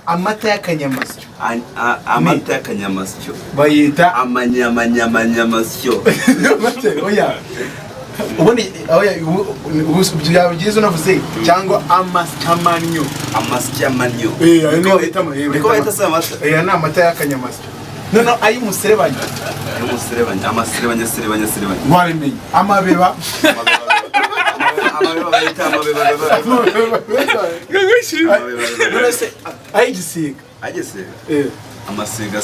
amata y'akanyamasyo. Amata y'akanyamasyo Bayita amanyamasyo. Oya. Ubundi byiza unavuze cyangwa amasyamanyo. Amasyamanyo. Ayo niyo bahitamo. Niko bahita se amata. Ni amata y'akanyamasyo. No ayi muserebanya. Amaserebanya. Mwarimenye. Amabeba. Amabeba bahita amabeba. Nonese ayigisiga. Agisiga. Amasiga.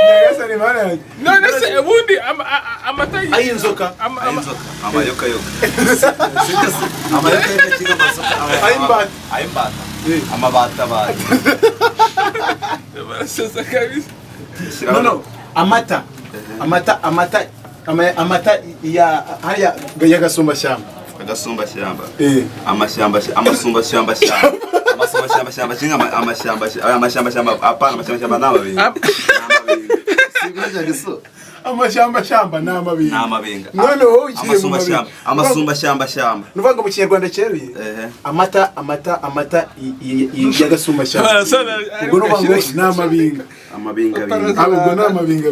Nyagasani bana. None se ubundi amata ayinzoka. Amayoka. Amayoka y'akinga masoka. Ayimbata. Amabata. barasasa kabisa. No. Amata ya haya gasumba shyamba. Agasumba shyamba. Amashyamba n'amabinga. None wowe ugiye mu amasumba shyamba. Nuvuga mu Kinyarwanda cyeruye. Amata ya gasumba shyamba. Ubwo nuvuga n'amabinga. Ahubwo n'amabinga.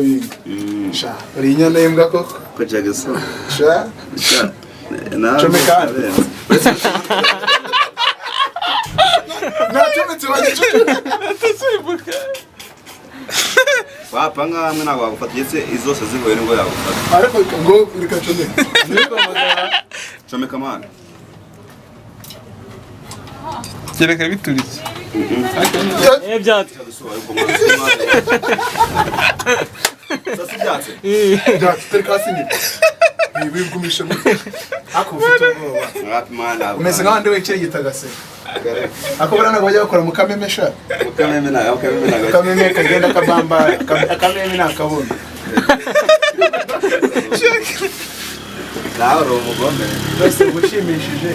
Sha, uri inyana y'imbwa koko. Ko Jackson. Sha. Chomeka. Chometse Tasibuka. Wapanga hamwe ntabwo wagufatiye se izose zihuye n'ubwo yagufata. Ariko ngo reka chomeka. Chomeka man. Kereka bituritse. Byatse. Sasa byatse. Byatse kasinye. Bigumisha mu. Ako ufite ubwoba. Rapimana. Umeze nk'abandi wekere gitagase. Ako barana bajya bakora mu kameme sha. Kameme kagenda kabamba, kameme nakabona. Naho umugome. Bose gushimishije.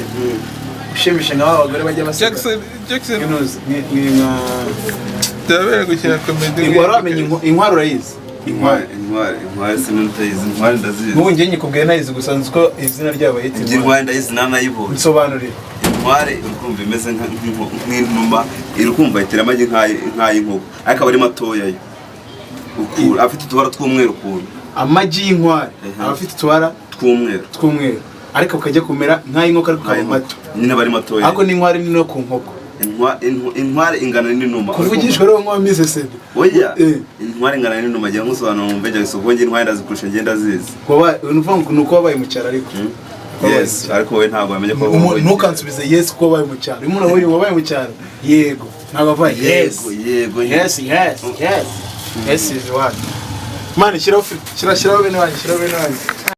Ushimisha nk'abagore bajya baseka. Jackson ni nka tabera gukina comedy. Ingwaramenye inkwaro rayizi. Inkwari sinutayizi inkwari ndazizi. N'ubu njye nyikubwiye nayizi gusa nzi ko izina ryabo yitwa. Inkwari ndayizi nanayibonye. Nsobanurire. Inkwari urukumva imeze nk'inuma, irukumva itera amagi nk'ay'inkoko, ariko ari matoya yo. Ukura afite utubara tw'umweru kuntu. Amagi y'inkwari afite utubara tw'umweru. Ariko ukajya kumera nk'ay'inkoko ariko kaba mato. Nyine bari matoya. Ariko n'inkwari ni no ku nkoko. Inkwari ingana n'inuma. Kuvugishwa rero nko mise sede. Oya. Inkwari ingana n'inuma jya ngusobanura mu mbeje isoko nge inkwari ndazikurusha ngenda zizi. Kuba unuvuga nuko wabaye mu cyaro ariko. Yes, ariko we ntabwo amenye ko ntukansubize yes ko wabaye mu cyaro. Umuntu wowe wabaye mu cyaro. Yego. Ntabwo abaye yes. Yego. Yes is what. Man, shiraho bene wanjye.